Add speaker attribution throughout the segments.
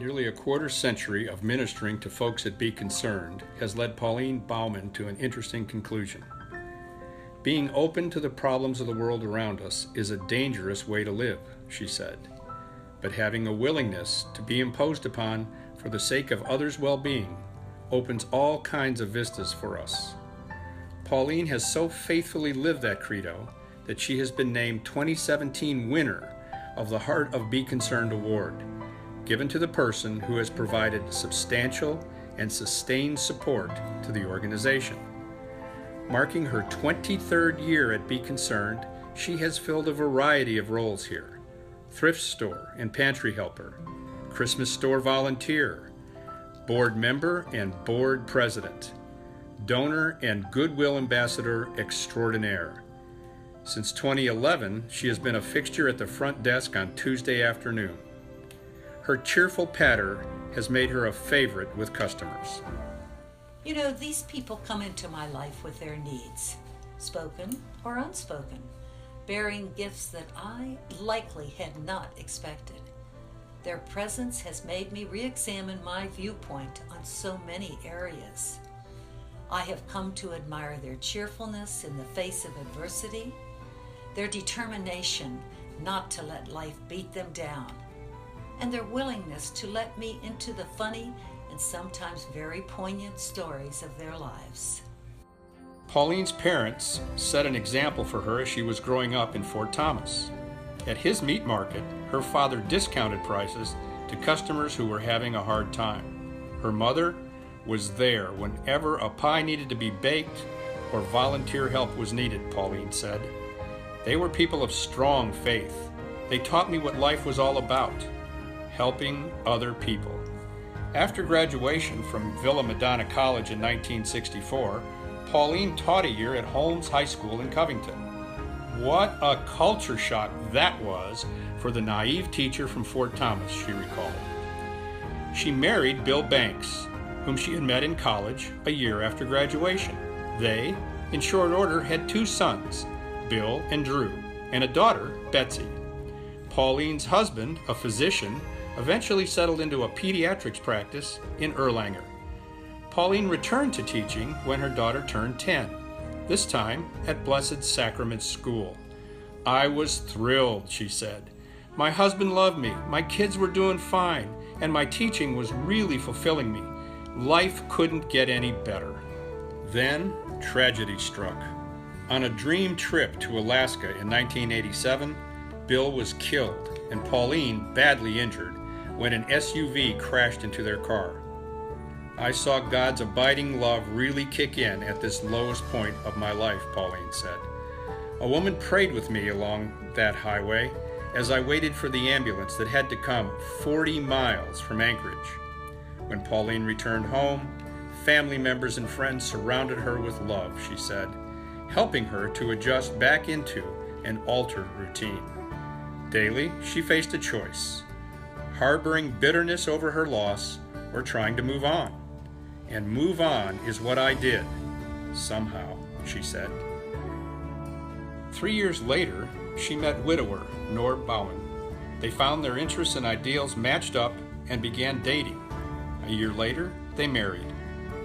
Speaker 1: Nearly a quarter century of ministering to folks at Be Concerned has led Pauline Baumann to an interesting conclusion. Being open to the problems of the world around us is a dangerous way to live, she said, but having a willingness to be imposed upon for the sake of others' well-being opens all kinds of vistas for us. Pauline has so faithfully lived that credo that she has been named 2017 winner of the Heart of Be Concerned Award, given to the person who has provided substantial and sustained support to the organization. Marking her 23rd year at Be Concerned, she has filled a variety of roles here: thrift store and pantry helper, Christmas store volunteer, board member and board president, donor and goodwill ambassador extraordinaire. Since 2011, she has been a fixture at the front desk on Tuesday afternoon. Her cheerful patter has made her a favorite with customers.
Speaker 2: You know, these people come into my life with their needs, spoken or unspoken, bearing gifts that I likely had not expected. Their presence has made me re-examine my viewpoint on so many areas. I have come to admire their cheerfulness in the face of adversity, their determination not to let life beat them down, and their willingness to let me into the funny and sometimes very poignant stories of their lives.
Speaker 1: Pauline's parents set an example for her as she was growing up in Fort Thomas. At his meat market, her father discounted prices to customers who were having a hard time. Her mother was there whenever a pie needed to be baked or volunteer help was needed, Pauline said. They were people of strong faith. They taught me what life was all about: helping other people. After graduation from Villa Madonna College in 1964, Pauline taught a year at Holmes High School in Covington. What a culture shock that was for the naive teacher from Fort Thomas, she recalled. She married Bill Banks, whom she had met in college a year after graduation. They, in short order, had 2 sons, Bill and Drew, and a daughter, Betsy. Pauline's husband, a physician, eventually settled into a pediatrics practice in Erlanger. Pauline returned to teaching when her daughter turned 10, this time at Blessed Sacrament School. I was thrilled, she said. My husband loved me, my kids were doing fine, and my teaching was really fulfilling me. Life couldn't get any better. Then, tragedy struck. On a dream trip to Alaska in 1987, Bill was killed and Pauline badly injured when an SUV crashed into their car. I saw God's abiding love really kick in at this lowest point of my life, Pauline said. A woman prayed with me along that highway as I waited for the ambulance that had to come 40 miles from Anchorage. When Pauline returned home, family members and friends surrounded her with love, she said, helping her to adjust back into an altered routine. Daily, she faced a choice: harboring bitterness over her loss or trying to move on. And move on is what I did, somehow, she said. 3 years later, she met widower Pauline Baumann. They found their interests and ideals matched up and began dating. A year later, they married.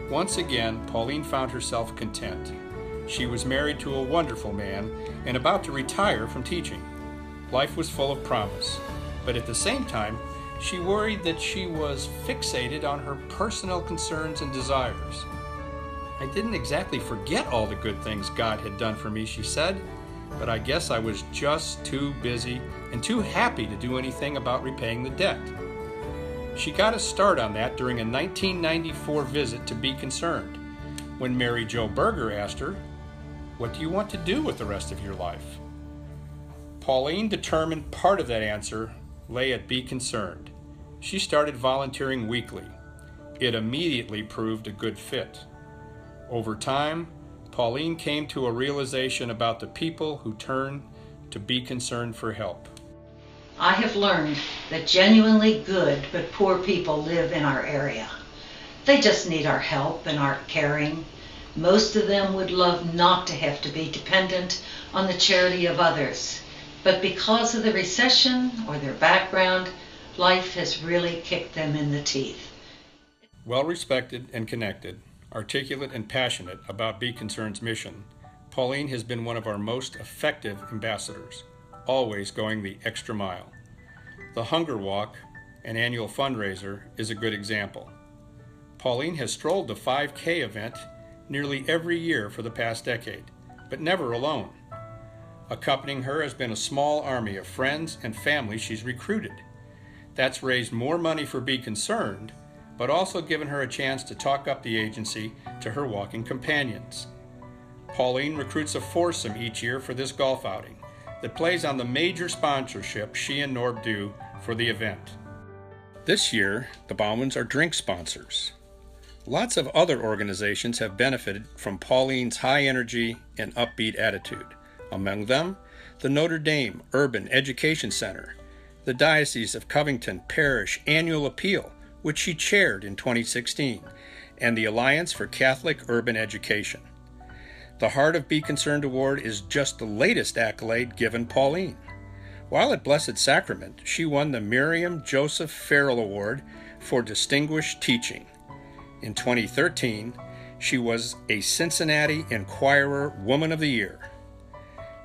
Speaker 1: Once again, Pauline found herself content. She was married to a wonderful man and about to retire from teaching. Life was full of promise, but at the same time, she worried that she was fixated on her personal concerns and desires. I didn't exactly forget all the good things God had done for me, she said, but I guess I was just too busy and too happy to do anything about repaying the debt. She got a start on that during a 1994 visit to Be Concerned, when Mary Jo Berger asked her, "What do you want to do with the rest of your life?" Pauline determined part of that answer lay at Be Concerned. She started volunteering weekly. It immediately proved a good fit. Over time, Pauline came to a realization about the people who turn to Be Concerned for help.
Speaker 2: I have learned that genuinely good but poor people live in our area. They just need our help and our caring. Most of them would love not to have to be dependent on the charity of others. But because of the recession or their background, Life has really kicked them in the teeth.
Speaker 1: Well respected and connected, articulate and passionate about Be Concerned's mission, Pauline has been one of our most effective ambassadors, always going the extra mile. The Hunger Walk, an annual fundraiser, is a good example. Pauline has strolled the 5K event nearly every year for the past decade, but never alone. Accompanying her has been a small army of friends and family she's recruited. That's raised more money for Be Concerned, but also given her a chance to talk up the agency to her walking companions. Pauline recruits a foursome each year for this golf outing that plays on the major sponsorship she and Norb do for the event. This year, the Baumans are drink sponsors. Lots of other organizations have benefited from Pauline's high energy and upbeat attitude. Among them, the Notre Dame Urban Education Center, the Diocese of Covington Parish Annual Appeal, which she chaired in 2016, and the Alliance for Catholic Urban Education. The Heart of Be Concerned Award is just the latest accolade given Pauline. While at Blessed Sacrament, she won the Miriam Joseph Farrell Award for Distinguished Teaching. In 2013, she was a Cincinnati Enquirer Woman of the Year.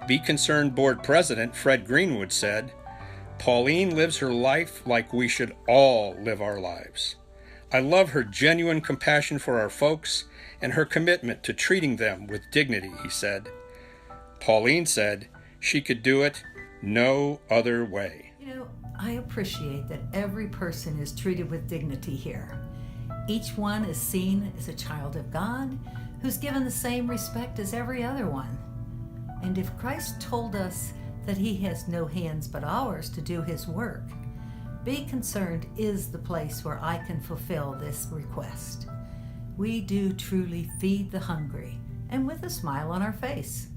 Speaker 1: Be Concerned Board President Fred Greenwood said, "Pauline lives her life like we should all live our lives. I love her genuine compassion for our folks and her commitment to treating them with dignity," he said. Pauline said she could do it no other way.
Speaker 2: I appreciate that every person is treated with dignity here. Each one is seen as a child of God who's given the same respect as every other one. And if Christ told us that he has no hands but ours to do his work, Be Concerned is the place where I can fulfill this request. We do truly feed the hungry, and with a smile on our face.